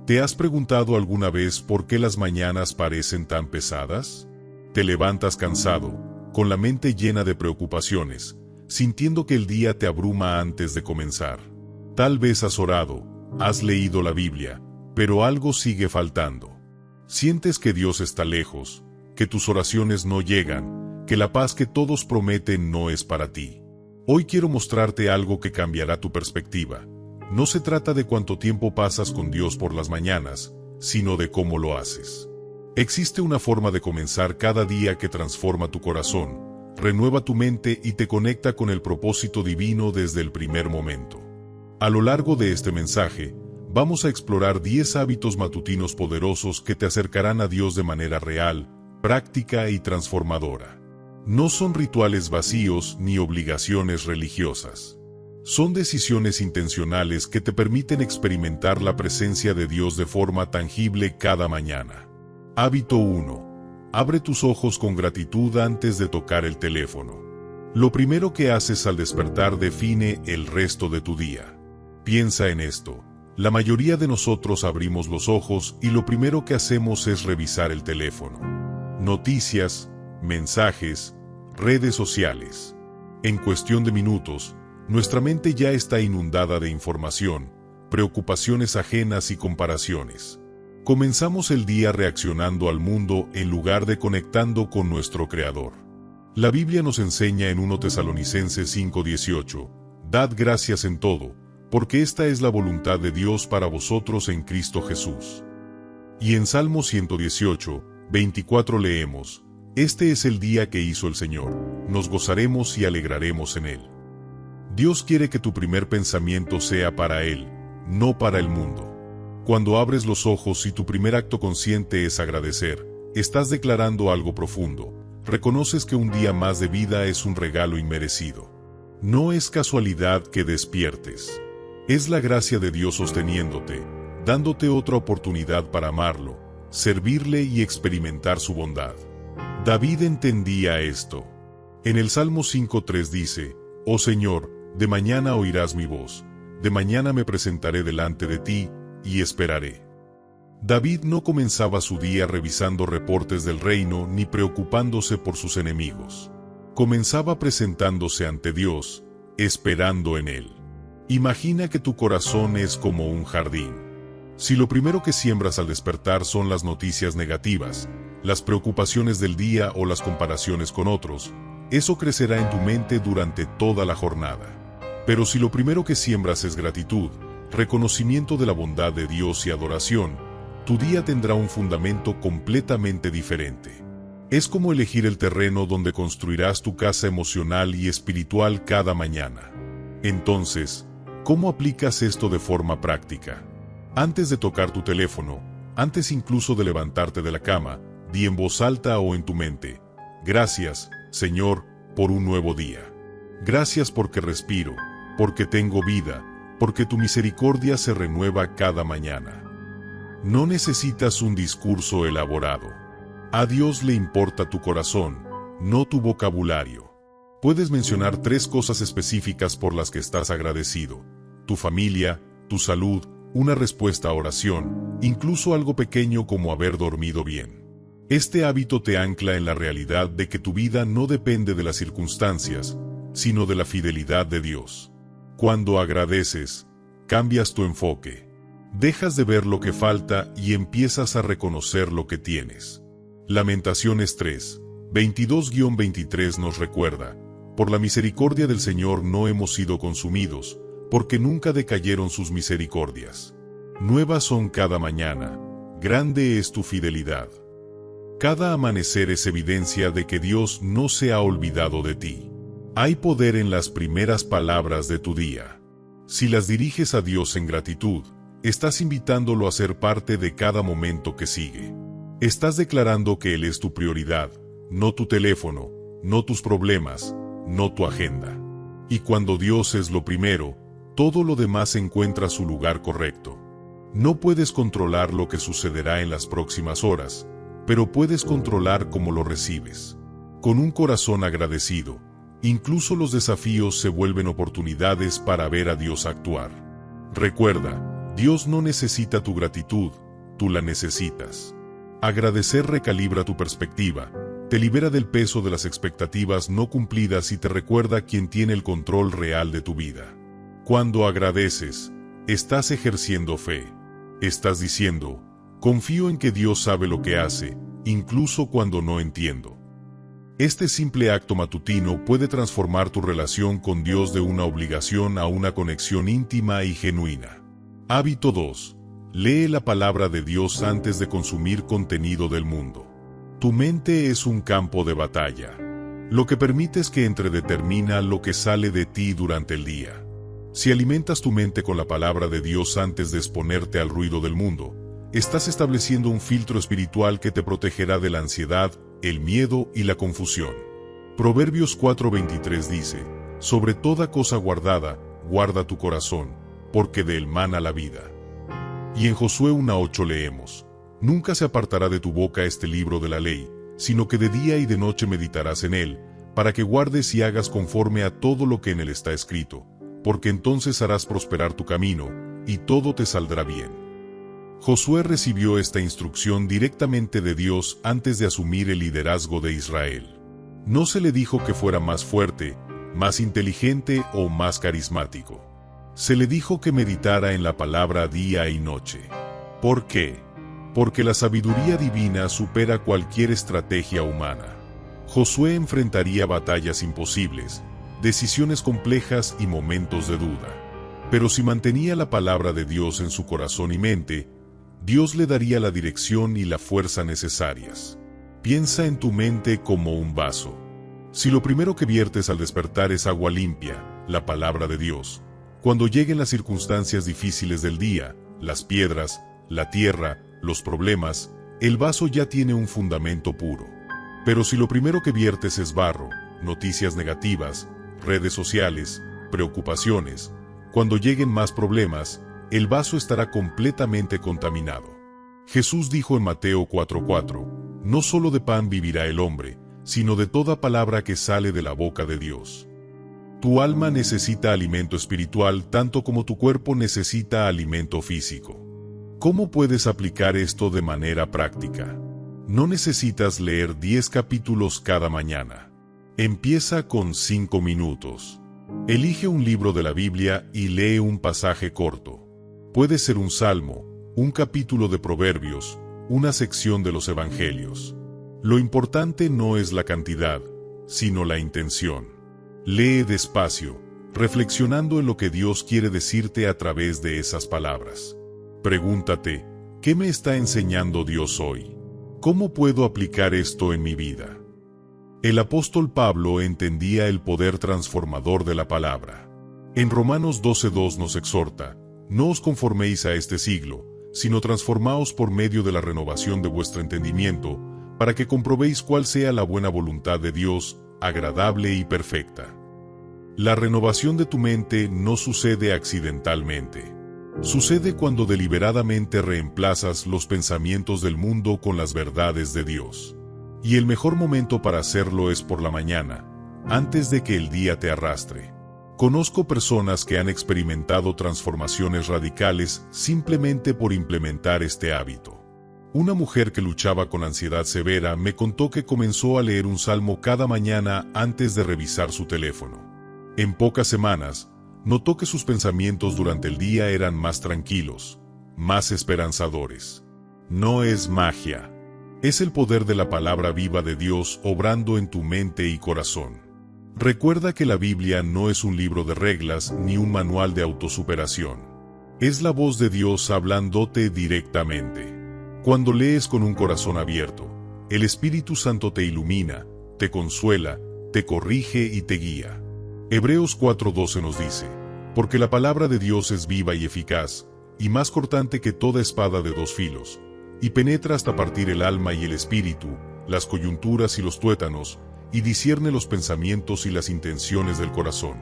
¿Te has preguntado alguna vez por qué las mañanas parecen tan pesadas? Te levantas cansado, con la mente llena de preocupaciones, sintiendo que el día te abruma antes de comenzar. Tal vez has orado, has leído la Biblia, pero algo sigue faltando. Sientes que Dios está lejos, que tus oraciones no llegan, que la paz que todos prometen no es para ti. Hoy quiero mostrarte algo que cambiará tu perspectiva. No se trata de cuánto tiempo pasas con Dios por las mañanas, sino de cómo lo haces. Existe una forma de comenzar cada día que transforma tu corazón, renueva tu mente y te conecta con el propósito divino desde el primer momento. A lo largo de este mensaje, vamos a explorar 10 hábitos matutinos poderosos que te acercarán a Dios de manera real, práctica y transformadora. No son rituales vacíos ni obligaciones religiosas. Son decisiones intencionales que te permiten experimentar la presencia de Dios de forma tangible cada mañana. Hábito 1. Abre tus ojos con gratitud antes de tocar el teléfono. Lo primero que haces al despertar define el resto de tu día. Piensa en esto. La mayoría de nosotros abrimos los ojos y lo primero que hacemos es revisar el teléfono. Noticias, mensajes, redes sociales. En cuestión de minutos, nuestra mente ya está inundada de información, preocupaciones ajenas y comparaciones. Comenzamos el día reaccionando al mundo en lugar de conectando con nuestro Creador. La Biblia nos enseña en 1 Tesalonicenses 5:18, «Dad gracias en todo, porque esta es la voluntad de Dios para vosotros en Cristo Jesús». Y en Salmo 118:24 leemos, «Este es el día que hizo el Señor, nos gozaremos y alegraremos en él». Dios quiere que tu primer pensamiento sea para Él, no para el mundo. Cuando abres los ojos y tu primer acto consciente es agradecer, estás declarando algo profundo. Reconoces que un día más de vida es un regalo inmerecido. No es casualidad que despiertes. Es la gracia de Dios sosteniéndote, dándote otra oportunidad para amarlo, servirle y experimentar su bondad. David entendía esto. En el Salmo 5:3 dice, «Oh Señor, de mañana oirás mi voz, de mañana me presentaré delante de ti, y esperaré». David no comenzaba su día revisando reportes del reino ni preocupándose por sus enemigos. Comenzaba presentándose ante Dios, esperando en Él. Imagina que tu corazón es como un jardín. Si lo primero que siembras al despertar son las noticias negativas, las preocupaciones del día o las comparaciones con otros, eso crecerá en tu mente durante toda la jornada. Pero si lo primero que siembras es gratitud, reconocimiento de la bondad de Dios y adoración, tu día tendrá un fundamento completamente diferente. Es como elegir el terreno donde construirás tu casa emocional y espiritual cada mañana. Entonces, ¿cómo aplicas esto de forma práctica? Antes de tocar tu teléfono, antes incluso de levantarte de la cama, di en voz alta o en tu mente, «Gracias, Señor, por un nuevo día. Gracias porque respiro, porque tengo vida, porque tu misericordia se renueva cada mañana». No necesitas un discurso elaborado. A Dios le importa tu corazón, no tu vocabulario. Puedes mencionar 3 cosas específicas por las que estás agradecido: tu familia, tu salud, una respuesta a oración, incluso algo pequeño como haber dormido bien. Este hábito te ancla en la realidad de que tu vida no depende de las circunstancias, sino de la fidelidad de Dios. Cuando agradeces, cambias tu enfoque. Dejas de ver lo que falta y empiezas a reconocer lo que tienes. Lamentaciones 3, 22-23 nos recuerda, «Por la misericordia del Señor no hemos sido consumidos, porque nunca decayeron sus misericordias. Nuevas son cada mañana, grande es tu fidelidad». Cada amanecer es evidencia de que Dios no se ha olvidado de ti. Hay poder en las primeras palabras de tu día. Si las diriges a Dios en gratitud, estás invitándolo a ser parte de cada momento que sigue. Estás declarando que Él es tu prioridad, no tu teléfono, no tus problemas, no tu agenda. Y cuando Dios es lo primero, todo lo demás encuentra su lugar correcto. No puedes controlar lo que sucederá en las próximas horas, pero puedes controlar cómo lo recibes. Con un corazón agradecido, incluso los desafíos se vuelven oportunidades para ver a Dios actuar. Recuerda, Dios no necesita tu gratitud, tú la necesitas. Agradecer recalibra tu perspectiva, te libera del peso de las expectativas no cumplidas y te recuerda quién tiene el control real de tu vida. Cuando agradeces, estás ejerciendo fe. Estás diciendo, confío en que Dios sabe lo que hace, incluso cuando no entiendo. Este simple acto matutino puede transformar tu relación con Dios de una obligación a una conexión íntima y genuina. Hábito 2. Lee la palabra de Dios antes de consumir contenido del mundo. Tu mente es un campo de batalla. Lo que permites que entre determina lo que sale de ti durante el día. Si alimentas tu mente con la palabra de Dios antes de exponerte al ruido del mundo, estás estableciendo un filtro espiritual que te protegerá de la ansiedad, el miedo y la confusión. Proverbios 4:23 dice, sobre toda cosa guardada, guarda tu corazón, porque de él mana la vida. Y en Josué 1:8 leemos, nunca se apartará de tu boca este libro de la ley, sino que de día y de noche meditarás en él, para que guardes y hagas conforme a todo lo que en él está escrito, porque entonces harás prosperar tu camino, y todo te saldrá bien. Josué recibió esta instrucción directamente de Dios antes de asumir el liderazgo de Israel. No se le dijo que fuera más fuerte, más inteligente o más carismático. Se le dijo que meditara en la palabra día y noche. ¿Por qué? Porque la sabiduría divina supera cualquier estrategia humana. Josué enfrentaría batallas imposibles, decisiones complejas y momentos de duda. Pero si mantenía la palabra de Dios en su corazón y mente, Dios le daría la dirección y la fuerza necesarias. Piensa en tu mente como un vaso. Si lo primero que viertes al despertar es agua limpia, la palabra de Dios, cuando lleguen las circunstancias difíciles del día, las piedras, la tierra, los problemas, el vaso ya tiene un fundamento puro. Pero si lo primero que viertes es barro, noticias negativas, redes sociales, preocupaciones, cuando lleguen más problemas, el vaso estará completamente contaminado. Jesús dijo en Mateo 4:4, no solo de pan vivirá el hombre, sino de toda palabra que sale de la boca de Dios. Tu alma necesita alimento espiritual tanto como tu cuerpo necesita alimento físico. ¿Cómo puedes aplicar esto de manera práctica? No necesitas leer 10 capítulos cada mañana. Empieza con 5 minutos. Elige un libro de la Biblia y lee un pasaje corto. Puede ser un salmo, un capítulo de Proverbios, una sección de los Evangelios. Lo importante no es la cantidad, sino la intención. Lee despacio, reflexionando en lo que Dios quiere decirte a través de esas palabras. Pregúntate, ¿qué me está enseñando Dios hoy? ¿Cómo puedo aplicar esto en mi vida? El apóstol Pablo entendía el poder transformador de la palabra. En Romanos 12:2 nos exhorta, no os conforméis a este siglo, sino transformaos por medio de la renovación de vuestro entendimiento, para que comprobéis cuál sea la buena voluntad de Dios, agradable y perfecta. La renovación de tu mente no sucede accidentalmente. Sucede cuando deliberadamente reemplazas los pensamientos del mundo con las verdades de Dios. Y el mejor momento para hacerlo es por la mañana, antes de que el día te arrastre. Conozco personas que han experimentado transformaciones radicales simplemente por implementar este hábito. Una mujer que luchaba con ansiedad severa me contó que comenzó a leer un salmo cada mañana antes de revisar su teléfono. En pocas semanas, notó que sus pensamientos durante el día eran más tranquilos, más esperanzadores. No es magia. Es el poder de la palabra viva de Dios obrando en tu mente y corazón. Recuerda que la Biblia no es un libro de reglas ni un manual de autosuperación. Es la voz de Dios hablándote directamente. Cuando lees con un corazón abierto, el Espíritu Santo te ilumina, te consuela, te corrige y te guía. Hebreos 4:12 nos dice, porque la palabra de Dios es viva y eficaz, y más cortante que toda espada de dos filos, y penetra hasta partir el alma y el espíritu, las coyunturas y los tuétanos, y discierne los pensamientos y las intenciones del corazón.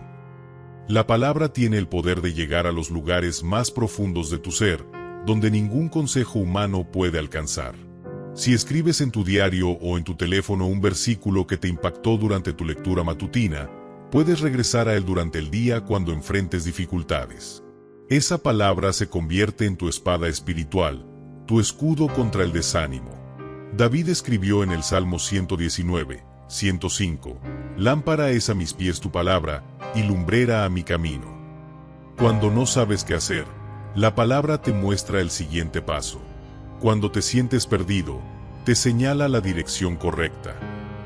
La palabra tiene el poder de llegar a los lugares más profundos de tu ser, donde ningún consejo humano puede alcanzar. Si escribes en tu diario o en tu teléfono un versículo que te impactó durante tu lectura matutina, puedes regresar a él durante el día cuando enfrentes dificultades. Esa palabra se convierte en tu espada espiritual, tu escudo contra el desánimo. David escribió en el Salmo 119, 105, «Lámpara es a mis pies tu palabra, y lumbrera a mi camino». Cuando no sabes qué hacer, la palabra te muestra el siguiente paso. Cuando te sientes perdido, te señala la dirección correcta.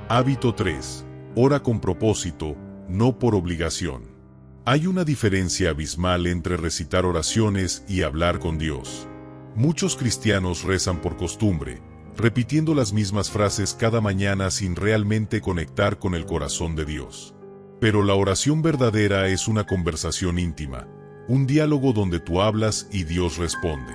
Hábito 3. Ora con propósito, no por obligación. Hay una diferencia abismal entre recitar oraciones y hablar con Dios. Muchos cristianos rezan por costumbre, repitiendo las mismas frases cada mañana sin realmente conectar con el corazón de Dios. Pero la oración verdadera es una conversación íntima, un diálogo donde tú hablas y Dios responde.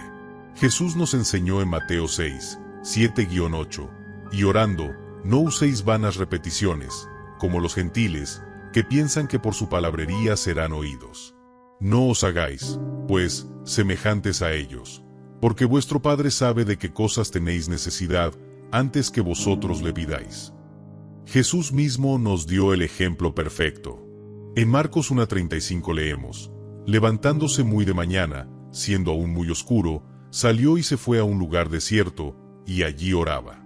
Jesús nos enseñó en Mateo 6, 7-8, y orando, no uséis vanas repeticiones, como los gentiles, que piensan que por su palabrería serán oídos. No os hagáis, pues, semejantes a ellos, porque vuestro Padre sabe de qué cosas tenéis necesidad, antes que vosotros le pidáis. Jesús mismo nos dio el ejemplo perfecto. En Marcos 1:35 leemos, «Levantándose muy de mañana, siendo aún muy oscuro, salió y se fue a un lugar desierto, y allí oraba».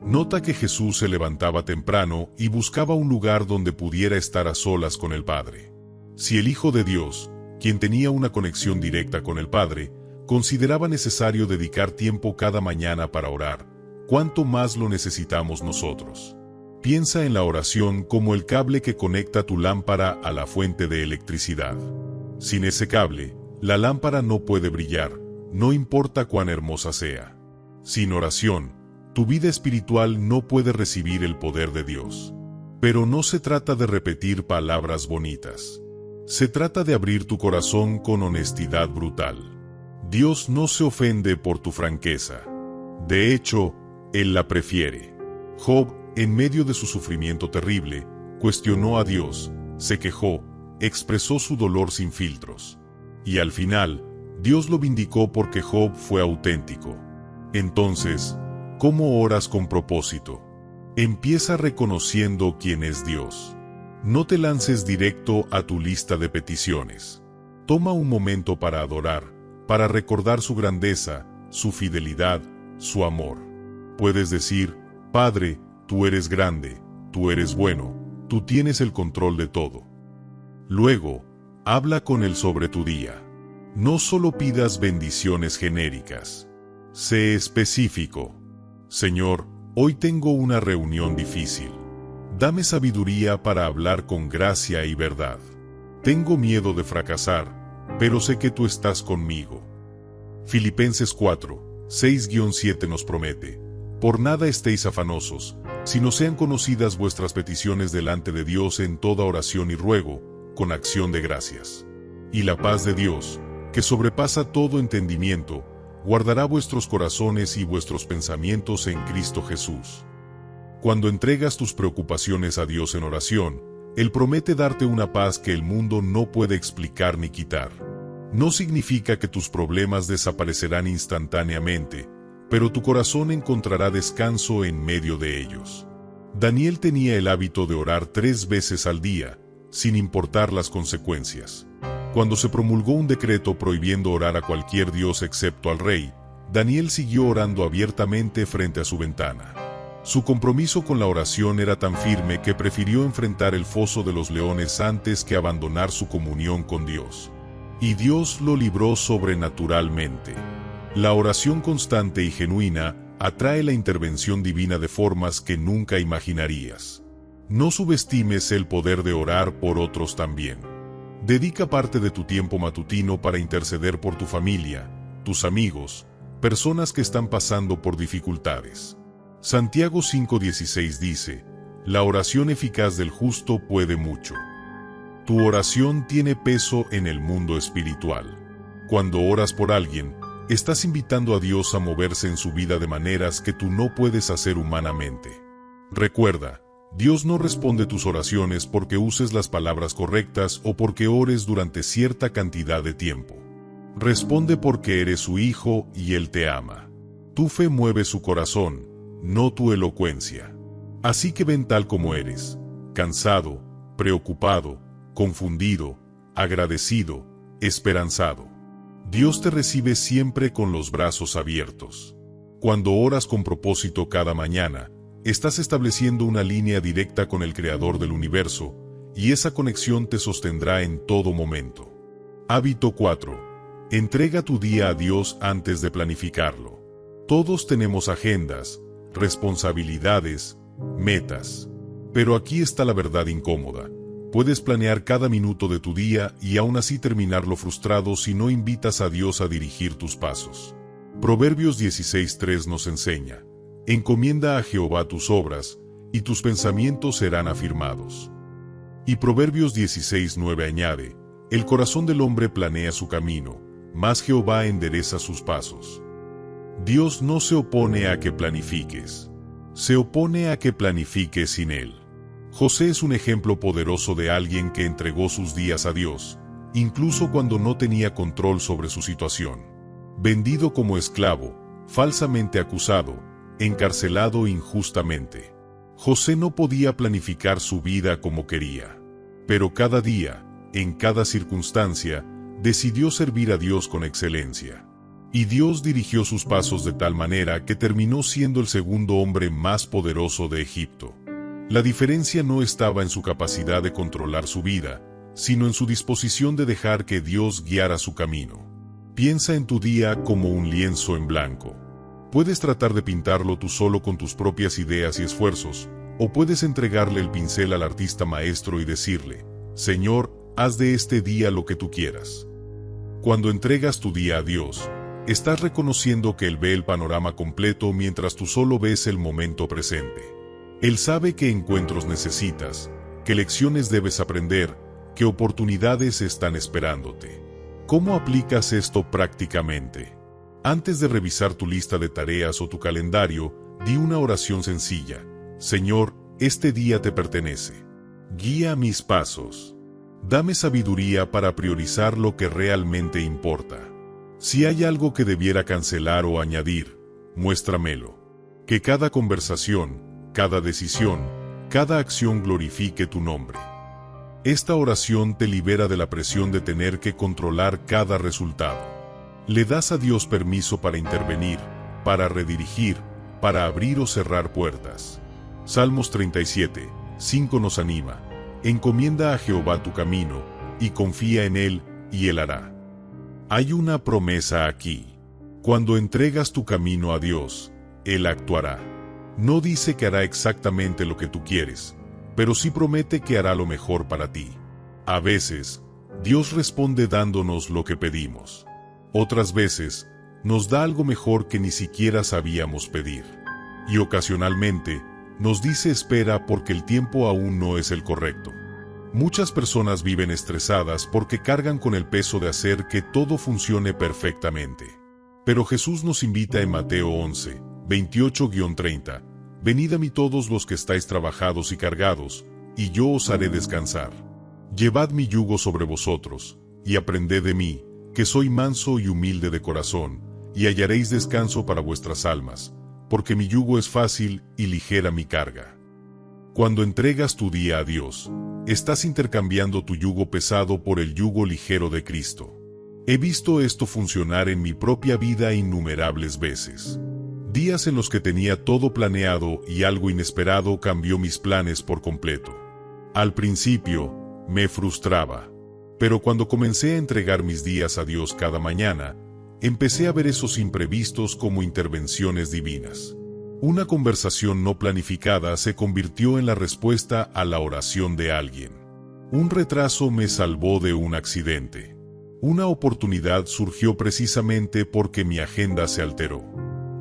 Nota que Jesús se levantaba temprano y buscaba un lugar donde pudiera estar a solas con el Padre. Si el Hijo de Dios, quien tenía una conexión directa con el Padre, consideraba necesario dedicar tiempo cada mañana para orar, ¿cuánto más lo necesitamos nosotros? Piensa en la oración como el cable que conecta tu lámpara a la fuente de electricidad. Sin ese cable, la lámpara no puede brillar, no importa cuán hermosa sea. Sin oración, tu vida espiritual no puede recibir el poder de Dios. Pero no se trata de repetir palabras bonitas. Se trata de abrir tu corazón con honestidad brutal. Dios no se ofende por tu franqueza. De hecho, Él la prefiere. Job, en medio de su sufrimiento terrible, cuestionó a Dios, se quejó, expresó su dolor sin filtros. Y al final, Dios lo vindicó porque Job fue auténtico. Entonces, ¿cómo oras con propósito? Empieza reconociendo quién es Dios. No te lances directo a tu lista de peticiones. Toma un momento para adorar, para recordar su grandeza, su fidelidad, su amor. Puedes decir, Padre, tú eres grande, tú eres bueno, tú tienes el control de todo. Luego, habla con Él sobre tu día. No solo pidas bendiciones genéricas. Sé específico. Señor, hoy tengo una reunión difícil. Dame sabiduría para hablar con gracia y verdad. Tengo miedo de fracasar, pero sé que tú estás conmigo. Filipenses 4, 6-7 nos promete, por nada estéis afanosos, sino sean conocidas vuestras peticiones delante de Dios en toda oración y ruego, con acción de gracias. Y la paz de Dios, que sobrepasa todo entendimiento, guardará vuestros corazones y vuestros pensamientos en Cristo Jesús. Cuando entregas tus preocupaciones a Dios en oración, Él promete darte una paz que el mundo no puede explicar ni quitar. No significa que tus problemas desaparecerán instantáneamente, pero tu corazón encontrará descanso en medio de ellos. Daniel tenía el hábito de orar 3 veces al día, sin importar las consecuencias. Cuando se promulgó un decreto prohibiendo orar a cualquier dios excepto al rey, Daniel siguió orando abiertamente frente a su ventana. Su compromiso con la oración era tan firme que prefirió enfrentar el foso de los leones antes que abandonar su comunión con Dios. Y Dios lo libró sobrenaturalmente. La oración constante y genuina atrae la intervención divina de formas que nunca imaginarías. No subestimes el poder de orar por otros también. Dedica parte de tu tiempo matutino para interceder por tu familia, tus amigos, personas que están pasando por dificultades. Santiago 5:16 dice, la oración eficaz del justo puede mucho. Tu oración tiene peso en el mundo espiritual. Cuando oras por alguien, estás invitando a Dios a moverse en su vida de maneras que tú no puedes hacer humanamente. Recuerda, Dios no responde tus oraciones porque uses las palabras correctas o porque ores durante cierta cantidad de tiempo. Responde porque eres su hijo y Él te ama. Tu fe mueve su corazón, no tu elocuencia. Así que ven tal como eres, cansado, preocupado, confundido, agradecido, esperanzado. Dios te recibe siempre con los brazos abiertos. Cuando oras con propósito cada mañana, estás estableciendo una línea directa con el Creador del universo, y esa conexión te sostendrá en todo momento. Hábito 4. Entrega tu día a Dios antes de planificarlo. Todos tenemos agendas, responsabilidades, metas. Pero aquí está la verdad incómoda. Puedes planear cada minuto de tu día y aún así terminarlo frustrado si no invitas a Dios a dirigir tus pasos. Proverbios 16:3 nos enseña: encomienda a Jehová tus obras, y tus pensamientos serán afirmados. Y Proverbios 16:9 añade: el corazón del hombre planea su camino, mas Jehová endereza sus pasos. Dios no se opone a que planifiques. Se opone a que planifiques sin Él. José es un ejemplo poderoso de alguien que entregó sus días a Dios, incluso cuando no tenía control sobre su situación. Vendido como esclavo, falsamente acusado, encarcelado injustamente. José no podía planificar su vida como quería. Pero cada día, en cada circunstancia, decidió servir a Dios con excelencia. Y Dios dirigió sus pasos de tal manera que terminó siendo el segundo hombre más poderoso de Egipto. La diferencia no estaba en su capacidad de controlar su vida, sino en su disposición de dejar que Dios guiara su camino. Piensa en tu día como un lienzo en blanco. Puedes tratar de pintarlo tú solo con tus propias ideas y esfuerzos, o puedes entregarle el pincel al artista maestro y decirle: Señor, haz de este día lo que tú quieras. Cuando entregas tu día a Dios, estás reconociendo que Él ve el panorama completo mientras tú solo ves el momento presente. Él sabe qué encuentros necesitas, qué lecciones debes aprender, qué oportunidades están esperándote. ¿Cómo aplicas esto prácticamente? Antes de revisar tu lista de tareas o tu calendario, di una oración sencilla: Señor, este día te pertenece. Guía mis pasos. Dame sabiduría para priorizar lo que realmente importa. Si hay algo que debiera cancelar o añadir, muéstramelo. Que cada conversación, cada decisión, cada acción glorifique tu nombre. Esta oración te libera de la presión de tener que controlar cada resultado. Le das a Dios permiso para intervenir, para redirigir, para abrir o cerrar puertas. Salmos 37:5 nos anima: encomienda a Jehová tu camino, y confía en Él, y Él hará. Hay una promesa aquí. Cuando entregas tu camino a Dios, Él actuará. No dice que hará exactamente lo que tú quieres, pero sí promete que hará lo mejor para ti. A veces, Dios responde dándonos lo que pedimos. Otras veces, nos da algo mejor que ni siquiera sabíamos pedir. Y ocasionalmente, nos dice espera porque el tiempo aún no es el correcto. Muchas personas viven estresadas porque cargan con el peso de hacer que todo funcione perfectamente. Pero Jesús nos invita en Mateo 11:28-30: venid a mí todos los que estáis trabajados y cargados, y yo os haré descansar. Llevad mi yugo sobre vosotros, y aprended de mí, que soy manso y humilde de corazón, y hallaréis descanso para vuestras almas, porque mi yugo es fácil y ligera mi carga. Cuando entregas tu día a Dios, estás intercambiando tu yugo pesado por el yugo ligero de Cristo. He visto esto funcionar en mi propia vida innumerables veces. Días en los que tenía todo planeado y algo inesperado cambió mis planes por completo. Al principio, me frustraba. Pero cuando comencé a entregar mis días a Dios cada mañana, empecé a ver esos imprevistos como intervenciones divinas. Una conversación no planificada se convirtió en la respuesta a la oración de alguien. Un retraso me salvó de un accidente. Una oportunidad surgió precisamente porque mi agenda se alteró.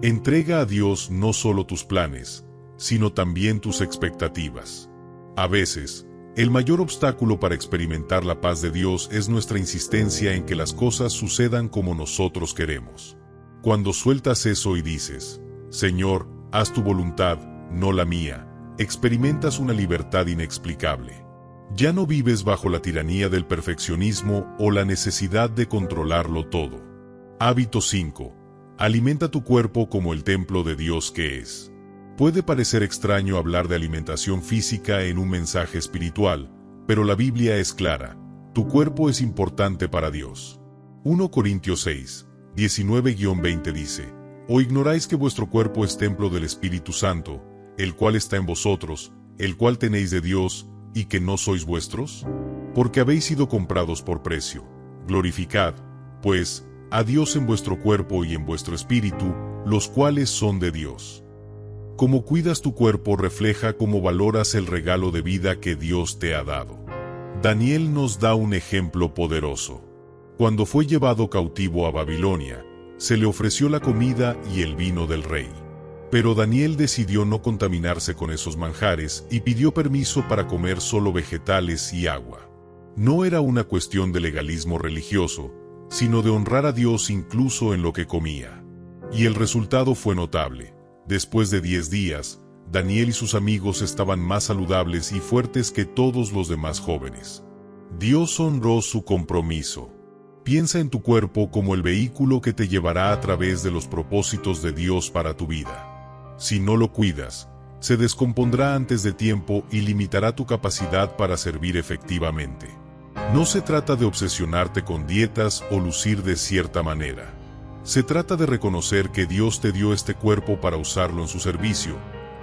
Entrega a Dios no solo tus planes, sino también tus expectativas. A veces, el mayor obstáculo para experimentar la paz de Dios es nuestra insistencia en que las cosas sucedan como nosotros queremos. Cuando sueltas eso y dices: Señor, haz tu voluntad, no la mía, experimentas una libertad inexplicable. Ya no vives bajo la tiranía del perfeccionismo o la necesidad de controlarlo todo. Hábito 5. Alimenta tu cuerpo como el templo de Dios que es. Puede parecer extraño hablar de alimentación física en un mensaje espiritual, pero la Biblia es clara: tu cuerpo es importante para Dios. 1 Corintios 6, 19-20 dice: ¿O ignoráis que vuestro cuerpo es templo del Espíritu Santo, el cual está en vosotros, el cual tenéis de Dios, y que no sois vuestros? Porque habéis sido comprados por precio. Glorificad, pues, a Dios en vuestro cuerpo y en vuestro espíritu, los cuales son de Dios. Cómo cuidas tu cuerpo refleja cómo valoras el regalo de vida que Dios te ha dado. Daniel nos da un ejemplo poderoso. Cuando fue llevado cautivo a Babilonia, se le ofreció la comida y el vino del rey. Pero Daniel decidió no contaminarse con esos manjares y pidió permiso para comer solo vegetales y agua. No era una cuestión de legalismo religioso, sino de honrar a Dios incluso en lo que comía. Y el resultado fue notable. Después de 10 días, Daniel y sus amigos estaban más saludables y fuertes que todos los demás jóvenes. Dios honró su compromiso. Piensa en tu cuerpo como el vehículo que te llevará a través de los propósitos de Dios para tu vida. Si no lo cuidas, se descompondrá antes de tiempo y limitará tu capacidad para servir efectivamente. No se trata de obsesionarte con dietas o lucir de cierta manera. Se trata de reconocer que Dios te dio este cuerpo para usarlo en su servicio,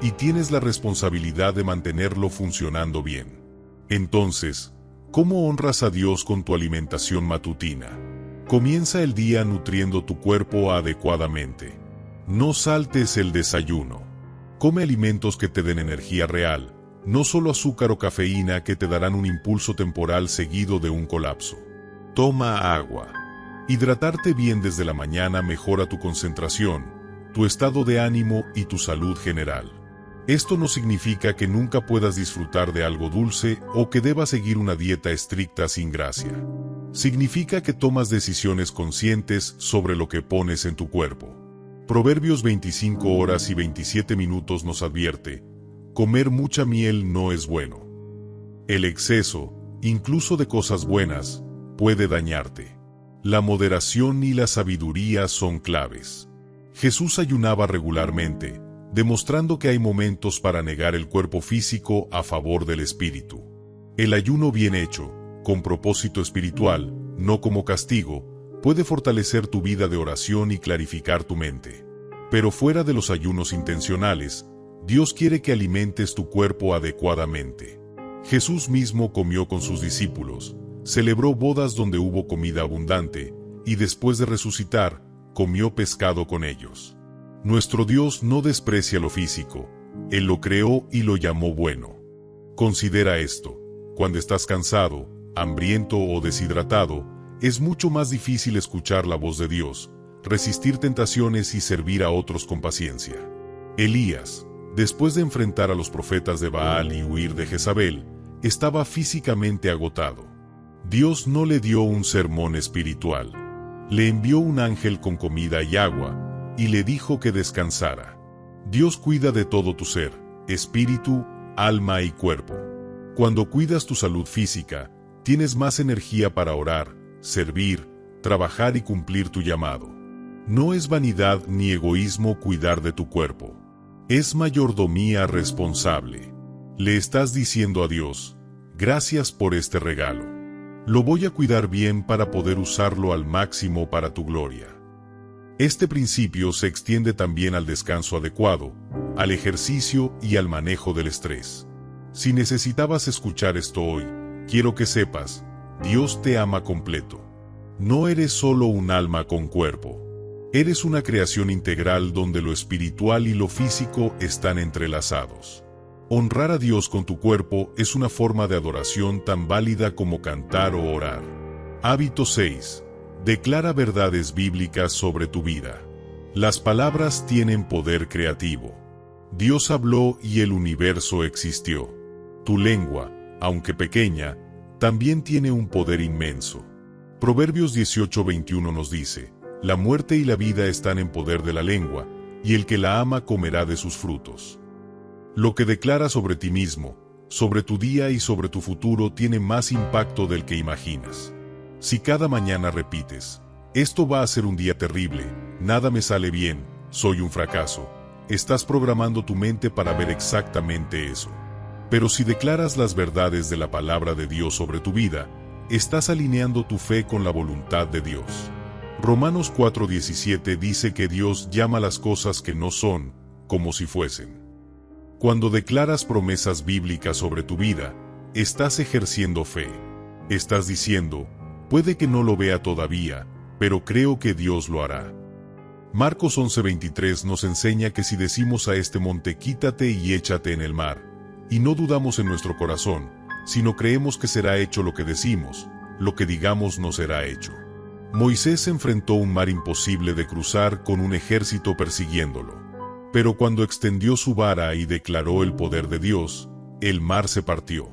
y tienes la responsabilidad de mantenerlo funcionando bien. Entonces, ¿cómo honras a Dios con tu alimentación matutina? Comienza el día nutriendo tu cuerpo adecuadamente. No saltes el desayuno. Come alimentos que te den energía real, no solo azúcar o cafeína que te darán un impulso temporal seguido de un colapso. Toma agua. Hidratarte bien desde la mañana mejora tu concentración, tu estado de ánimo y tu salud general. Esto no significa que nunca puedas disfrutar de algo dulce o que debas seguir una dieta estricta sin gracia. Significa que tomas decisiones conscientes sobre lo que pones en tu cuerpo. Proverbios 25 horas y 27 minutos nos advierte: comer mucha miel no es bueno. El exceso, incluso de cosas buenas, puede dañarte. La moderación y la sabiduría son claves. Jesús ayunaba regularmente, demostrando que hay momentos para negar el cuerpo físico a favor del espíritu. El ayuno bien hecho, con propósito espiritual, no como castigo, puede fortalecer tu vida de oración y clarificar tu mente. Pero fuera de los ayunos intencionales, Dios quiere que alimentes tu cuerpo adecuadamente. Jesús mismo comió con sus discípulos, celebró bodas donde hubo comida abundante, y después de resucitar, comió pescado con ellos. Nuestro Dios no desprecia lo físico, Él lo creó y lo llamó bueno. Considera esto: cuando estás cansado, hambriento o deshidratado, es mucho más difícil escuchar la voz de Dios, resistir tentaciones y servir a otros con paciencia. Elías, después de enfrentar a los profetas de Baal y huir de Jezabel, estaba físicamente agotado. Dios no le dio un sermón espiritual. Le envió un ángel con comida y agua, y le dijo que descansara. Dios cuida de todo tu ser, espíritu, alma y cuerpo. Cuando cuidas tu salud física, tienes más energía para orar, servir, trabajar y cumplir tu llamado. No es vanidad ni egoísmo cuidar de tu cuerpo. Es mayordomía responsable. Le estás diciendo a Dios: gracias por este regalo. Lo voy a cuidar bien para poder usarlo al máximo para tu gloria. Este principio se extiende también al descanso adecuado, al ejercicio y al manejo del estrés. Si necesitabas escuchar esto hoy, quiero que sepas: Dios te ama completo. No eres solo un alma con cuerpo. Eres una creación integral donde lo espiritual y lo físico están entrelazados. Honrar a Dios con tu cuerpo es una forma de adoración tan válida como cantar o orar. Hábito 6. Declara verdades bíblicas sobre tu vida. Las palabras tienen poder creativo. Dios habló y el universo existió. Tu lengua, aunque pequeña, también tiene un poder inmenso. Proverbios 18:21 nos dice: la muerte y la vida están en poder de la lengua, y el que la ama comerá de sus frutos. Lo que declaras sobre ti mismo, sobre tu día y sobre tu futuro tiene más impacto del que imaginas. Si cada mañana repites: esto va a ser un día terrible, nada me sale bien, soy un fracaso, estás programando tu mente para ver exactamente eso. Pero si declaras las verdades de la palabra de Dios sobre tu vida, estás alineando tu fe con la voluntad de Dios. Romanos 4:17 dice que Dios llama las cosas que no son, como si fuesen. Cuando declaras promesas bíblicas sobre tu vida, estás ejerciendo fe. Estás diciendo, puede que no lo vea todavía, pero creo que Dios lo hará. Marcos 11:23 nos enseña que si decimos a este monte quítate y échate en el mar, y no dudamos en nuestro corazón, sino creemos que será hecho lo que decimos, lo que digamos no será hecho. Moisés enfrentó un mar imposible de cruzar con un ejército persiguiéndolo. Pero cuando extendió su vara y declaró el poder de Dios, el mar se partió.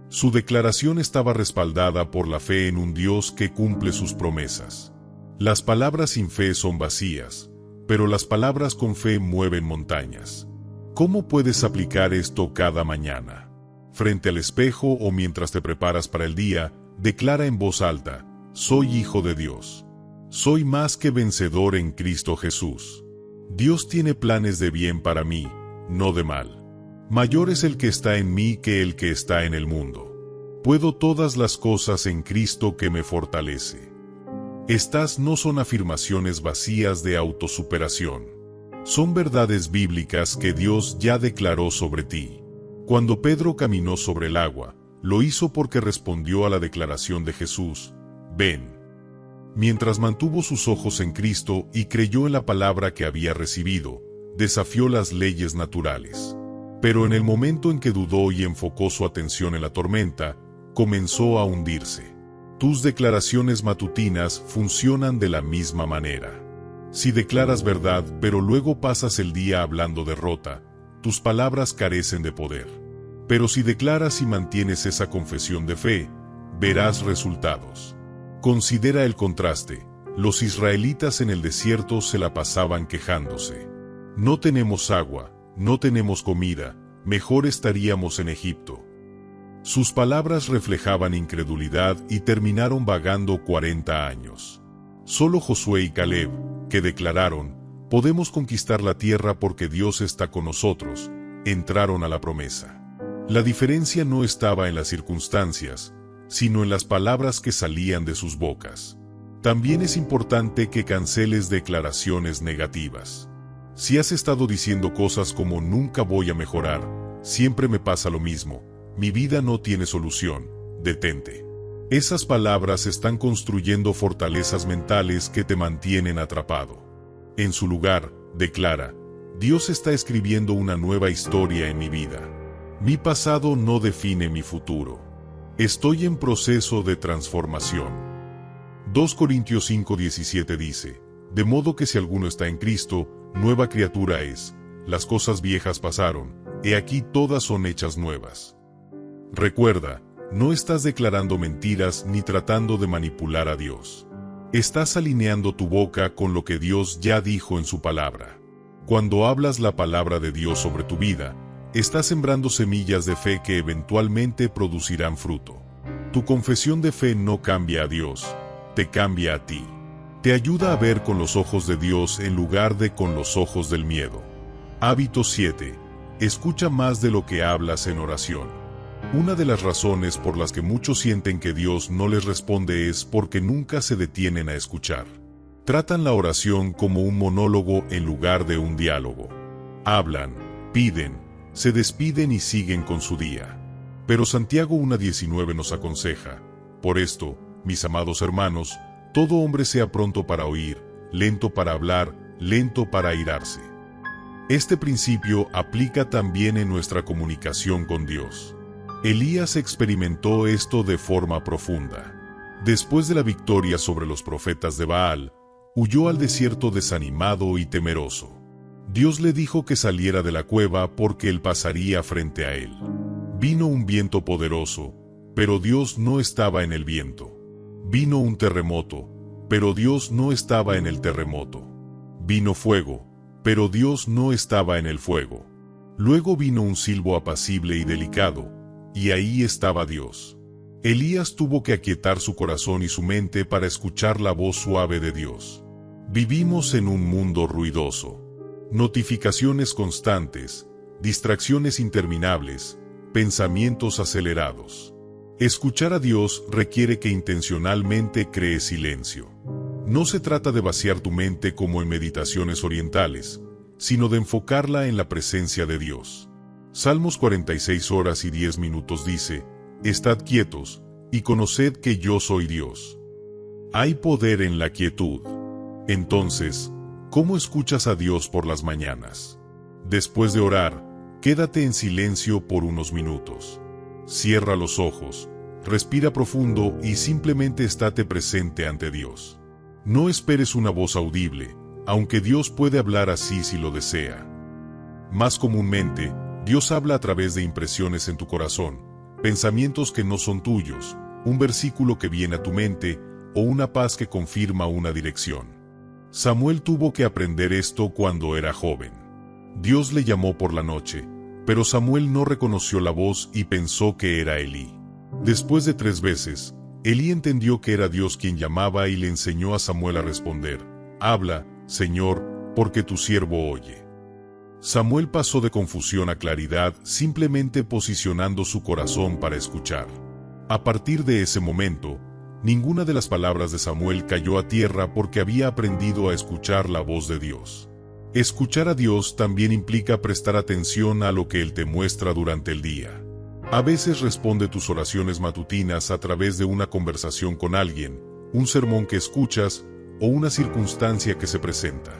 Su declaración estaba respaldada por la fe en un Dios que cumple sus promesas. Las palabras sin fe son vacías, pero las palabras con fe mueven montañas. ¿Cómo puedes aplicar esto cada mañana? Frente al espejo o mientras te preparas para el día, declara en voz alta, soy hijo de Dios. Soy más que vencedor en Cristo Jesús. Dios tiene planes de bien para mí, no de mal. Mayor es el que está en mí que el que está en el mundo. Puedo todas las cosas en Cristo que me fortalece. Estas no son afirmaciones vacías de autosuperación. Son verdades bíblicas que Dios ya declaró sobre ti. Cuando Pedro caminó sobre el agua, lo hizo porque respondió a la declaración de Jesús, ven. Mientras mantuvo sus ojos en Cristo y creyó en la palabra que había recibido, desafió las leyes naturales. Pero en el momento en que dudó y enfocó su atención en la tormenta, comenzó a hundirse. Tus declaraciones matutinas funcionan de la misma manera. Si declaras verdad pero luego pasas el día hablando derrota, tus palabras carecen de poder. Pero si declaras y mantienes esa confesión de fe, verás resultados. Considera el contraste. Los israelitas en el desierto se la pasaban quejándose. No tenemos agua, no tenemos comida, mejor estaríamos en Egipto. Sus palabras reflejaban incredulidad y terminaron vagando 40 años. Solo Josué y Caleb, que declararon, podemos conquistar la tierra porque Dios está con nosotros, entraron a la promesa. La diferencia no estaba en las circunstancias, sino en las palabras que salían de sus bocas. También es importante que canceles declaraciones negativas. Si has estado diciendo cosas como nunca voy a mejorar, siempre me pasa lo mismo, mi vida no tiene solución, detente. Esas palabras están construyendo fortalezas mentales que te mantienen atrapado. En su lugar, declara, Dios está escribiendo una nueva historia en mi vida. Mi pasado no define mi futuro. Estoy en proceso de transformación. 2 Corintios 5:17 dice, de modo que si alguno está en Cristo, nueva criatura es, las cosas viejas pasaron, he aquí todas son hechas nuevas. Recuerda, no estás declarando mentiras ni tratando de manipular a Dios. Estás alineando tu boca con lo que Dios ya dijo en su palabra. Cuando hablas la palabra de Dios sobre tu vida, estás sembrando semillas de fe que eventualmente producirán fruto. Tu confesión de fe no cambia a Dios, te cambia a ti. Te ayuda a ver con los ojos de Dios en lugar de con los ojos del miedo. Hábito 7. Escucha más de lo que hablas en oración. Una de las razones por las que muchos sienten que Dios no les responde es porque nunca se detienen a escuchar. Tratan la oración como un monólogo en lugar de un diálogo. Hablan, piden, se despiden y siguen con su día. Pero Santiago 1:19 nos aconseja, por esto, mis amados hermanos, todo hombre sea pronto para oír, lento para hablar, lento para airarse. Este principio aplica también en nuestra comunicación con Dios. Elías experimentó esto de forma profunda. Después de la victoria sobre los profetas de Baal, huyó al desierto desanimado y temeroso. Dios le dijo que saliera de la cueva porque él pasaría frente a él. Vino un viento poderoso, pero Dios no estaba en el viento. Vino un terremoto, pero Dios no estaba en el terremoto. Vino fuego, pero Dios no estaba en el fuego. Luego vino un silbo apacible y delicado, y ahí estaba Dios. Elías tuvo que aquietar su corazón y su mente para escuchar la voz suave de Dios. Vivimos en un mundo ruidoso. Notificaciones constantes, distracciones interminables, pensamientos acelerados. Escuchar a Dios requiere que intencionalmente crees silencio. No se trata de vaciar tu mente como en meditaciones orientales, sino de enfocarla en la presencia de Dios. Salmos 46 horas y 10 minutos dice: Estad quietos, y conoced que yo soy Dios. Hay poder en la quietud. Entonces, ¿cómo escuchas a Dios por las mañanas? Después de orar, quédate en silencio por unos minutos. Cierra los ojos, respira profundo y simplemente estate presente ante Dios. No esperes una voz audible, aunque Dios puede hablar así si lo desea. Más comúnmente, Dios habla a través de impresiones en tu corazón, pensamientos que no son tuyos, un versículo que viene a tu mente o una paz que confirma una dirección. Samuel tuvo que aprender esto cuando era joven. Dios le llamó por la noche, pero Samuel no reconoció la voz y pensó que era Elí. Después de 3 veces, Elí entendió que era Dios quien llamaba y le enseñó a Samuel a responder: Habla, Señor, porque tu siervo oye. Samuel pasó de confusión a claridad simplemente posicionando su corazón para escuchar. A partir de ese momento, ninguna de las palabras de Samuel cayó a tierra porque había aprendido a escuchar la voz de Dios. Escuchar a Dios también implica prestar atención a lo que Él te muestra durante el día. A veces responde tus oraciones matutinas a través de una conversación con alguien, un sermón que escuchas o una circunstancia que se presenta.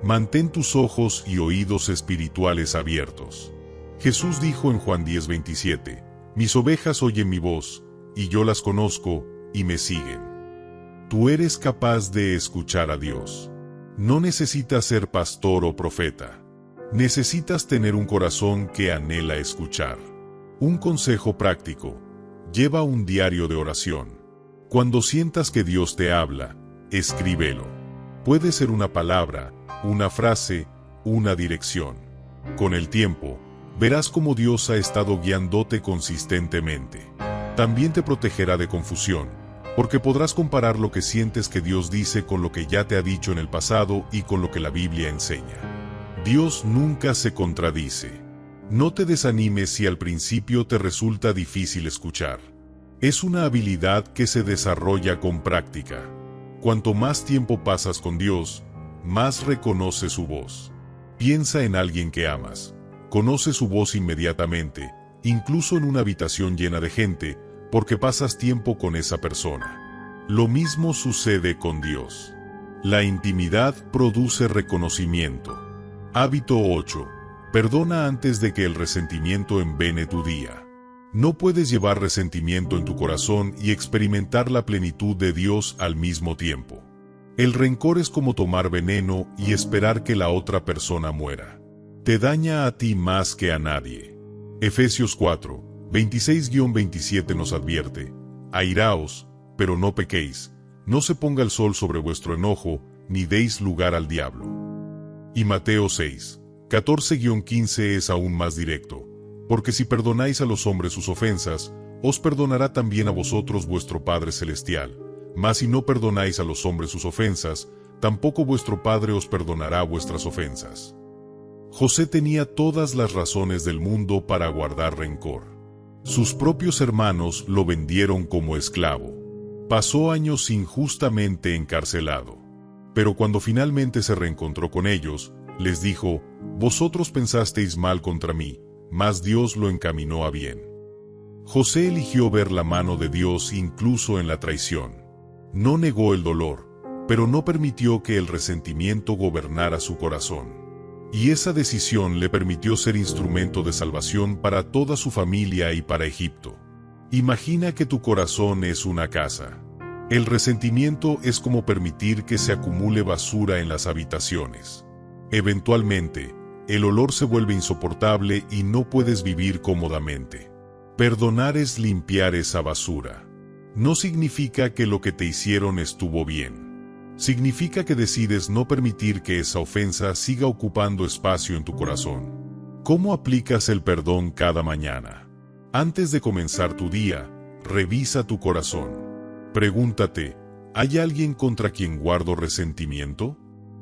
Mantén tus ojos y oídos espirituales abiertos. Jesús dijo en Juan 10:27, Mis ovejas oyen mi voz, y yo las conozco, y me siguen. Tú eres capaz de escuchar a Dios. No necesitas ser pastor o profeta. Necesitas tener un corazón que anhela escuchar. Un consejo práctico: lleva un diario de oración. Cuando sientas que Dios te habla, escríbelo. Puede ser una palabra, una frase, una dirección. Con el tiempo, verás cómo Dios ha estado guiándote consistentemente. También te protegerá de confusión, porque podrás comparar lo que sientes que Dios dice con lo que ya te ha dicho en el pasado y con lo que la Biblia enseña. Dios nunca se contradice. No te desanimes si al principio te resulta difícil escuchar. Es una habilidad que se desarrolla con práctica. Cuanto más tiempo pasas con Dios, más reconoces su voz. Piensa en alguien que amas. Conoce su voz inmediatamente, incluso en una habitación llena de gente, porque pasas tiempo con esa persona. Lo mismo sucede con Dios. La intimidad produce reconocimiento. Hábito 8. Perdona antes de que el resentimiento envene tu día. No puedes llevar resentimiento en tu corazón y experimentar la plenitud de Dios al mismo tiempo. El rencor es como tomar veneno y esperar que la otra persona muera. Te daña a ti más que a nadie. Efesios 4, 26-27 nos advierte: Airaos, pero no pequéis, no se ponga el sol sobre vuestro enojo, ni deis lugar al diablo. Y Mateo 6, 14-15 es aún más directo: porque si perdonáis a los hombres sus ofensas, os perdonará también a vosotros vuestro Padre Celestial. Mas si no perdonáis a los hombres sus ofensas, tampoco vuestro Padre os perdonará vuestras ofensas. José tenía todas las razones del mundo para guardar rencor. Sus propios hermanos lo vendieron como esclavo. Pasó años injustamente encarcelado. Pero cuando finalmente se reencontró con ellos, les dijo: Vosotros pensasteis mal contra mí, mas Dios lo encaminó a bien. José eligió ver la mano de Dios incluso en la traición. No negó el dolor, pero no permitió que el resentimiento gobernara su corazón. Y esa decisión le permitió ser instrumento de salvación para toda su familia y para Egipto. Imagina que tu corazón es una casa. El resentimiento es como permitir que se acumule basura en las habitaciones. Eventualmente, el olor se vuelve insoportable y no puedes vivir cómodamente. Perdonar es limpiar esa basura. No significa que lo que te hicieron estuvo bien. Significa que decides no permitir que esa ofensa siga ocupando espacio en tu corazón. ¿Cómo aplicas el perdón cada mañana? Antes de comenzar tu día, revisa tu corazón. Pregúntate: ¿hay alguien contra quien guardo resentimiento?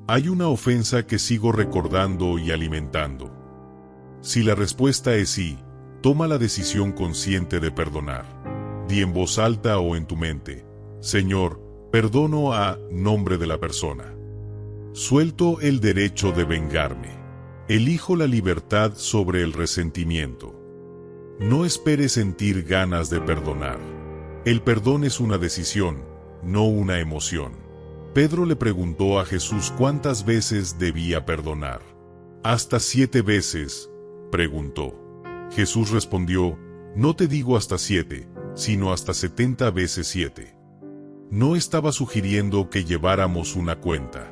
¿Hay una ofensa que sigo recordando y alimentando? Si la respuesta es sí, toma la decisión consciente de perdonar. Di en voz alta o en tu mente: Señor, perdono a nombre de la persona. Suelto el derecho de vengarme. Elijo la libertad sobre el resentimiento. No esperes sentir ganas de perdonar. El perdón es una decisión, no una emoción. Pedro le preguntó a Jesús cuántas veces debía perdonar. «¿Hasta 7 veces?» preguntó. Jesús respondió: «No te digo hasta 7, sino hasta 70 veces 7». No estaba sugiriendo que lleváramos una cuenta.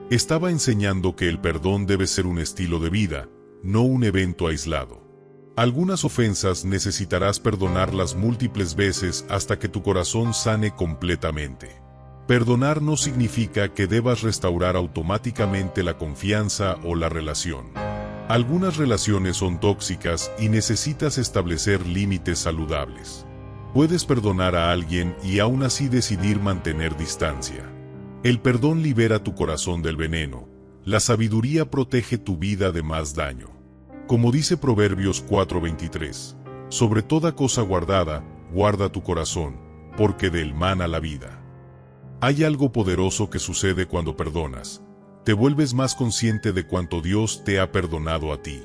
Estaba enseñando que el perdón debe ser un estilo de vida, no un evento aislado. Algunas ofensas necesitarás perdonarlas múltiples veces hasta que tu corazón sane completamente. Perdonar no significa que debas restaurar automáticamente la confianza o la relación. Algunas relaciones son tóxicas y necesitas establecer límites saludables. Puedes perdonar a alguien y aún así decidir mantener distancia. El perdón libera tu corazón del veneno. La sabiduría protege tu vida de más daño. Como dice Proverbios 4:23, sobre toda cosa guardada, guarda tu corazón, porque de él mana la vida. Hay algo poderoso que sucede cuando perdonas. Te vuelves más consciente de cuánto Dios te ha perdonado a ti.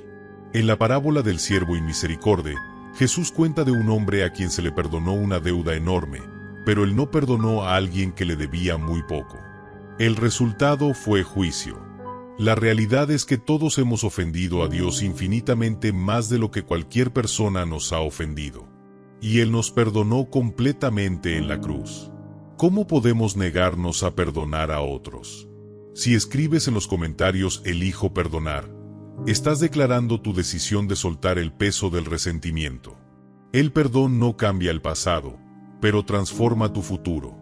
En la parábola del siervo inmisericordia, Jesús cuenta de un hombre a quien se le perdonó una deuda enorme, pero él no perdonó a alguien que le debía muy poco. El resultado fue juicio. La realidad es que todos hemos ofendido a Dios infinitamente más de lo que cualquier persona nos ha ofendido. Y Él nos perdonó completamente en la cruz. ¿Cómo podemos negarnos a perdonar a otros? Si escribes en los comentarios «Elijo perdonar», estás declarando tu decisión de soltar el peso del resentimiento. El perdón no cambia el pasado, pero transforma tu futuro.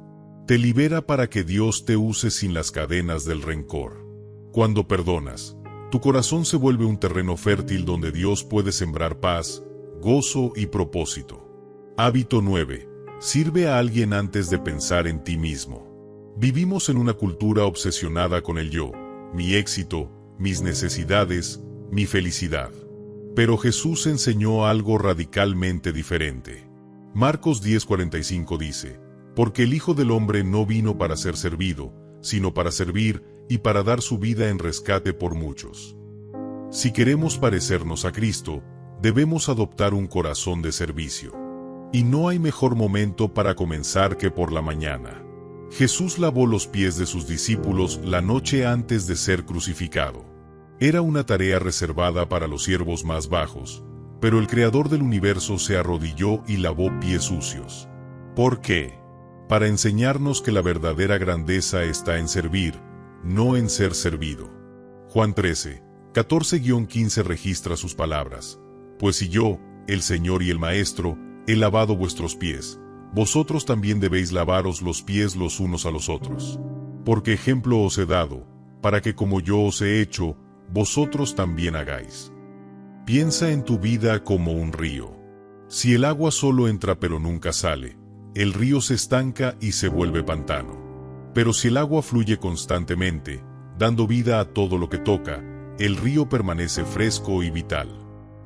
Te libera para que Dios te use sin las cadenas del rencor. Cuando perdonas, tu corazón se vuelve un terreno fértil donde Dios puede sembrar paz, gozo y propósito. Hábito 9. Sirve a alguien antes de pensar en ti mismo. Vivimos en una cultura obsesionada con el yo, mi éxito, mis necesidades, mi felicidad. Pero Jesús enseñó algo radicalmente diferente. Marcos 10:45 dice: «Porque el Hijo del Hombre no vino para ser servido, sino para servir y para dar su vida en rescate por muchos». Si queremos parecernos a Cristo, debemos adoptar un corazón de servicio. Y no hay mejor momento para comenzar que por la mañana. Jesús lavó los pies de sus discípulos la noche antes de ser crucificado. Era una tarea reservada para los siervos más bajos, pero el Creador del universo se arrodilló y lavó pies sucios. ¿Por qué? Para enseñarnos que la verdadera grandeza está en servir, no en ser servido. Juan 13:14-15 registra sus palabras: «Pues si yo, el Señor y el Maestro, he lavado vuestros pies, vosotros también debéis lavaros los pies los unos a los otros. Porque ejemplo os he dado, para que como yo os he hecho, vosotros también hagáis». Piensa en tu vida como un río. Si el agua solo entra pero nunca sale, el río se estanca y se vuelve pantano. Pero si el agua fluye constantemente, dando vida a todo lo que toca, el río permanece fresco y vital.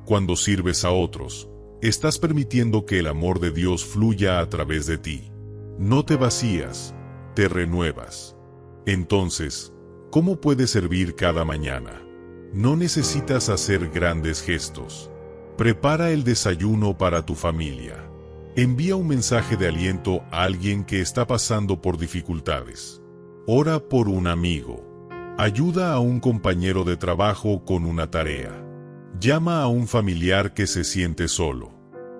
Cuando sirves a otros, estás permitiendo que el amor de Dios fluya a través de ti. No te vacías, te renuevas. Entonces, ¿cómo puedes servir cada mañana? No necesitas hacer grandes gestos. Prepara el desayuno para tu familia. Envía un mensaje de aliento a alguien que está pasando por dificultades. Ora por un amigo. Ayuda a un compañero de trabajo con una tarea. Llama a un familiar que se siente solo.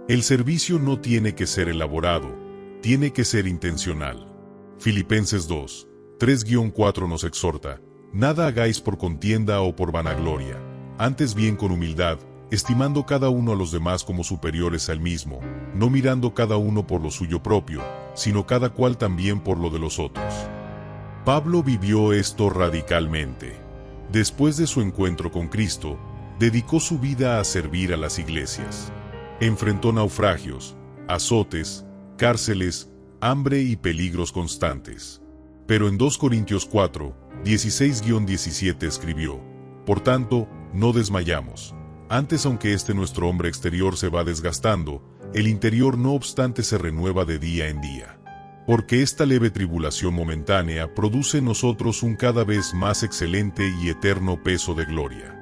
El servicio no tiene que ser elaborado, tiene que ser intencional. Filipenses 2:3-4 nos exhorta: «Nada hagáis por contienda o por vanagloria, antes bien con humildad, estimando cada uno a los demás como superiores al mismo, no mirando cada uno por lo suyo propio, sino cada cual también por lo de los otros». Pablo vivió esto radicalmente. Después de su encuentro con Cristo, dedicó su vida a servir a las iglesias. Enfrentó naufragios, azotes, cárceles, hambre y peligros constantes. Pero en 2 Corintios 4:16-17 escribió: «Por tanto, no desmayamos. Antes, aunque nuestro hombre exterior se va desgastando, el interior no obstante se renueva de día en día. Porque esta leve tribulación momentánea produce en nosotros un cada vez más excelente y eterno peso de gloria.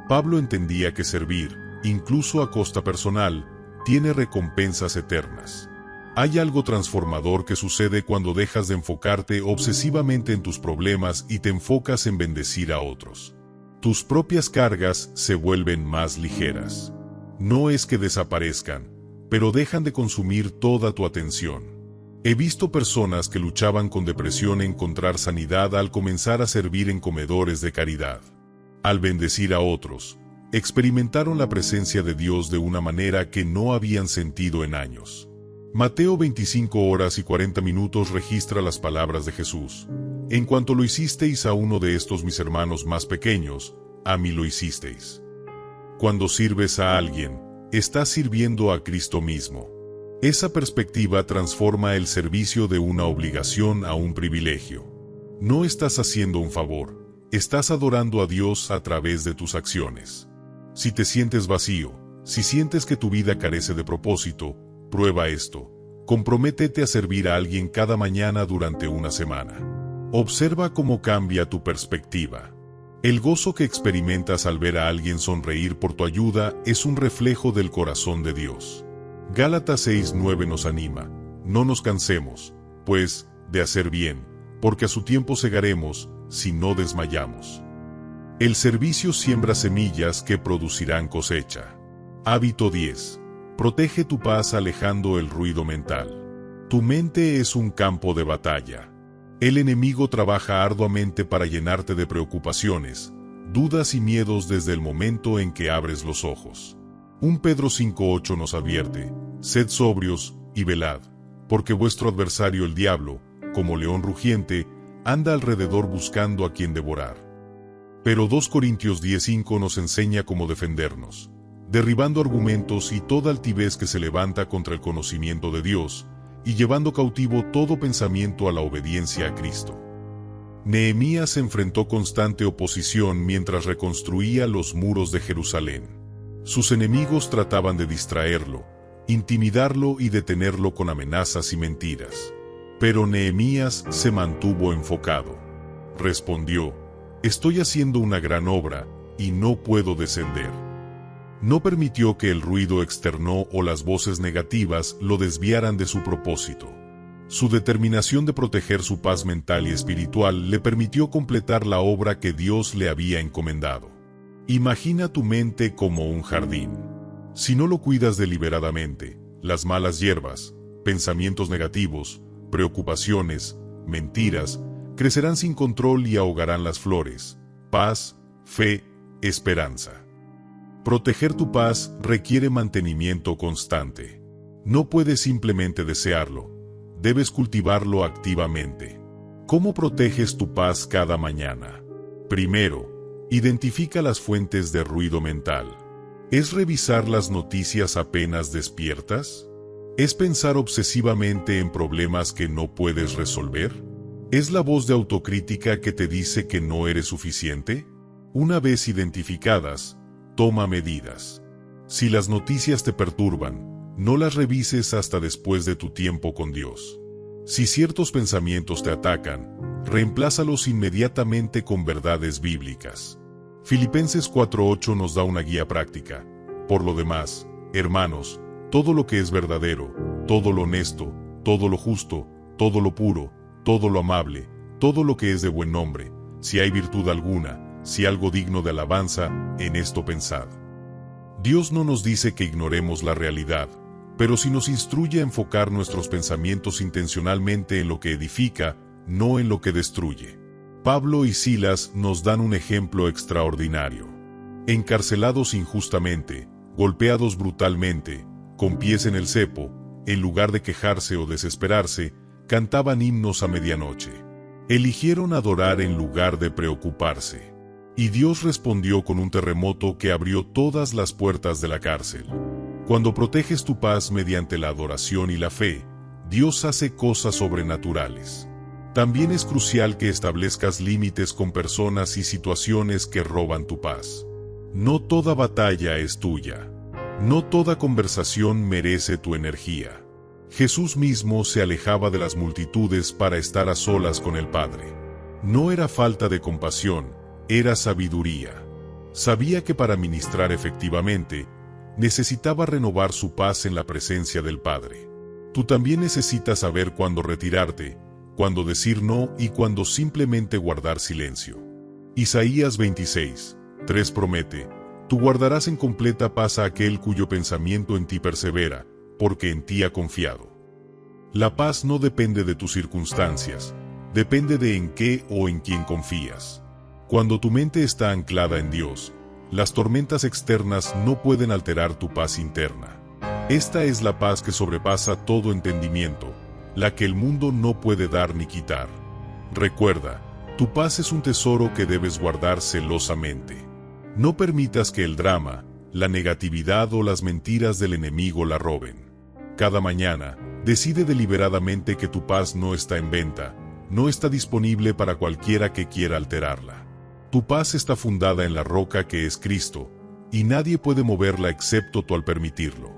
Pablo entendía que servir, incluso a costa personal, tiene recompensas eternas. Hay algo transformador que sucede cuando dejas de enfocarte obsesivamente en tus problemas y te enfocas en bendecir a otros. Tus propias cargas se vuelven más ligeras. No es que desaparezcan, pero dejan de consumir toda tu atención. He visto personas que luchaban con depresión encontrar sanidad al comenzar a servir en comedores de caridad. Al bendecir a otros, experimentaron la presencia de Dios de una manera que no habían sentido en años. Mateo 25:40 registra las palabras de Jesús: en cuanto lo hicisteis a uno de estos mis hermanos más pequeños, a mí lo hicisteis. Cuando sirves a alguien, estás sirviendo a Cristo mismo. Esa perspectiva transforma el servicio de una obligación a un privilegio. No estás haciendo un favor, estás adorando a Dios a través de tus acciones. Si te sientes vacío, si sientes que tu vida carece de propósito, prueba esto. Comprométete a servir a alguien cada mañana durante una semana. Observa cómo cambia tu perspectiva. El gozo que experimentas al ver a alguien sonreír por tu ayuda es un reflejo del corazón de Dios. Gálatas 6:9 nos anima: no nos cansemos, pues, de hacer bien, porque a su tiempo segaremos, si no desmayamos. El servicio siembra semillas que producirán cosecha. Hábito 10. Protege tu paz alejando el ruido mental. Tu mente es un campo de batalla. El enemigo trabaja arduamente para llenarte de preocupaciones, dudas y miedos desde el momento en que abres los ojos. 1 Pedro 5:8 nos advierte: sed sobrios y velad, porque vuestro adversario el diablo, como león rugiente, anda alrededor buscando a quien devorar. Pero 2 Corintios 10:5 nos enseña cómo defendernos, derribando argumentos y toda altivez que se levanta contra el conocimiento de Dios, y llevando cautivo todo pensamiento a la obediencia a Cristo. Nehemías enfrentó constante oposición mientras reconstruía los muros de Jerusalén. Sus enemigos trataban de distraerlo, intimidarlo y detenerlo con amenazas y mentiras. Pero Nehemías se mantuvo enfocado. Respondió: estoy haciendo una gran obra, y no puedo descender. No permitió que el ruido externo o las voces negativas lo desviaran de su propósito. Su determinación de proteger su paz mental y espiritual le permitió completar la obra que Dios le había encomendado. Imagina tu mente como un jardín. Si no lo cuidas deliberadamente, las malas hierbas, pensamientos negativos, preocupaciones, mentiras, crecerán sin control y ahogarán las flores, paz, fe, esperanza. Proteger tu paz requiere mantenimiento constante. No puedes simplemente desearlo, debes cultivarlo activamente. ¿Cómo proteges tu paz cada mañana? Primero, identifica las fuentes de ruido mental. ¿Es revisar las noticias apenas despiertas? ¿Es pensar obsesivamente en problemas que no puedes resolver? ¿Es la voz de autocrítica que te dice que no eres suficiente? Una vez identificadas, toma medidas. Si las noticias te perturban, no las revises hasta después de tu tiempo con Dios. Si ciertos pensamientos te atacan, reemplázalos inmediatamente con verdades bíblicas. Filipenses 4:8 nos da una guía práctica. Por lo demás, hermanos, todo lo que es verdadero, todo lo honesto, todo lo justo, todo lo puro, todo lo amable, todo lo que es de buen nombre, si hay virtud alguna, si algo digno de alabanza, en esto pensad. Dios no nos dice que ignoremos la realidad, pero sí nos instruye a enfocar nuestros pensamientos intencionalmente en lo que edifica, no en lo que destruye. Pablo y Silas nos dan un ejemplo extraordinario. Encarcelados injustamente, golpeados brutalmente, con pies en el cepo, en lugar de quejarse o desesperarse, cantaban himnos a medianoche. Eligieron adorar en lugar de preocuparse. Y Dios respondió con un terremoto que abrió todas las puertas de la cárcel. Cuando proteges tu paz mediante la adoración y la fe, Dios hace cosas sobrenaturales. También es crucial que establezcas límites con personas y situaciones que roban tu paz. No toda batalla es tuya. No toda conversación merece tu energía. Jesús mismo se alejaba de las multitudes para estar a solas con el Padre. No era falta de compasión, era sabiduría. Sabía que para ministrar efectivamente, necesitaba renovar su paz en la presencia del Padre. Tú también necesitas saber cuándo retirarte, cuándo decir no y cuándo simplemente guardar silencio. Isaías 26:3 promete: tú guardarás en completa paz a aquel cuyo pensamiento en ti persevera, porque en ti ha confiado. La paz no depende de tus circunstancias, depende de en qué o en quién confías. Cuando tu mente está anclada en Dios, las tormentas externas no pueden alterar tu paz interna. Esta es la paz que sobrepasa todo entendimiento, la que el mundo no puede dar ni quitar. Recuerda, tu paz es un tesoro que debes guardar celosamente. No permitas que el drama, la negatividad o las mentiras del enemigo la roben. Cada mañana, decide deliberadamente que tu paz no está en venta, no está disponible para cualquiera que quiera alterarla. Tu paz está fundada en la roca que es Cristo, y nadie puede moverla excepto tú al permitirlo.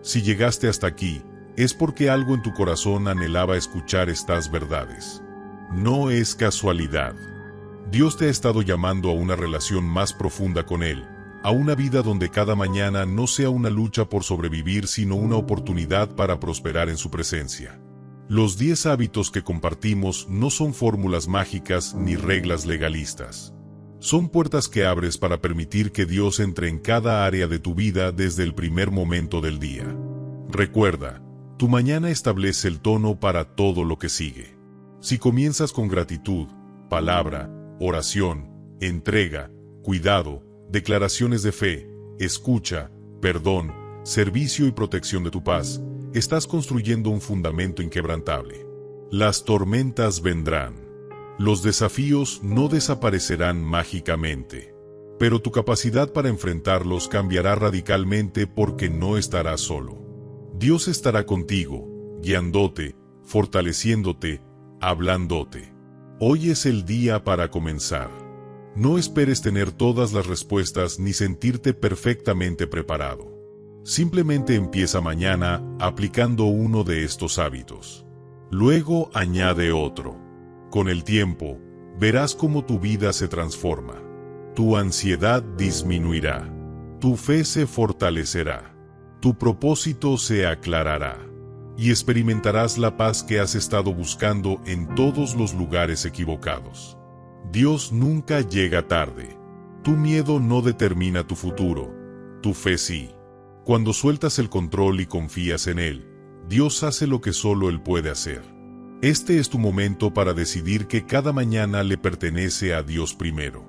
Si llegaste hasta aquí, es porque algo en tu corazón anhelaba escuchar estas verdades. No es casualidad. Dios te ha estado llamando a una relación más profunda con Él, a una vida donde cada mañana no sea una lucha por sobrevivir sino una oportunidad para prosperar en su presencia. Los 10 hábitos que compartimos no son fórmulas mágicas ni reglas legalistas. Son puertas que abres para permitir que Dios entre en cada área de tu vida desde el primer momento del día. Recuerda, tu mañana establece el tono para todo lo que sigue. Si comienzas con gratitud, palabra, oración, entrega, cuidado, declaraciones de fe, escucha, perdón, servicio y protección de tu paz, estás construyendo un fundamento inquebrantable. Las tormentas vendrán. Los desafíos no desaparecerán mágicamente, pero tu capacidad para enfrentarlos cambiará radicalmente porque no estarás solo. Dios estará contigo, guiándote, fortaleciéndote, hablándote. Hoy es el día para comenzar. No esperes tener todas las respuestas ni sentirte perfectamente preparado. Simplemente empieza mañana aplicando uno de estos hábitos. Luego añade otro. Con el tiempo, verás cómo tu vida se transforma. Tu ansiedad disminuirá. Tu fe se fortalecerá. Tu propósito se aclarará. Y experimentarás la paz que has estado buscando en todos los lugares equivocados. Dios nunca llega tarde. Tu miedo no determina tu futuro. Tu fe sí. Cuando sueltas el control y confías en Él, Dios hace lo que solo Él puede hacer. Este es tu momento para decidir que cada mañana le pertenece a Dios primero.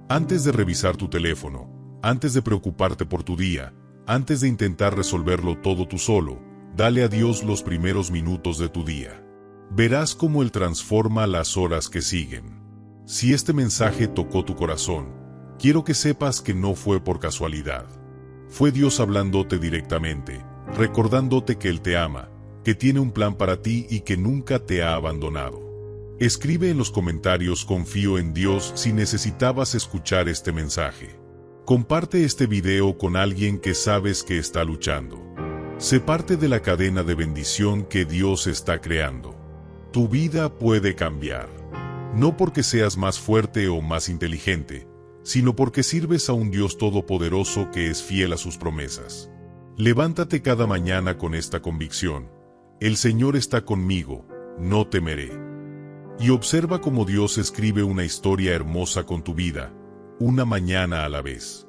Antes de revisar tu teléfono, antes de preocuparte por tu día, antes de intentar resolverlo todo tú solo, dale a Dios los primeros minutos de tu día. Verás cómo Él transforma las horas que siguen. Si este mensaje tocó tu corazón, quiero que sepas que no fue por casualidad. Fue Dios hablándote directamente, recordándote que Él te ama, que tiene un plan para ti y que nunca te ha abandonado. Escribe en los comentarios "confío en Dios" si necesitabas escuchar este mensaje. Comparte este video con alguien que sabes que está luchando. Sé parte de la cadena de bendición que Dios está creando. Tu vida puede cambiar. No porque seas más fuerte o más inteligente, sino porque sirves a un Dios todopoderoso que es fiel a sus promesas. Levántate cada mañana con esta convicción: el Señor está conmigo, no temeré. Y observa cómo Dios escribe una historia hermosa con tu vida, una mañana a la vez.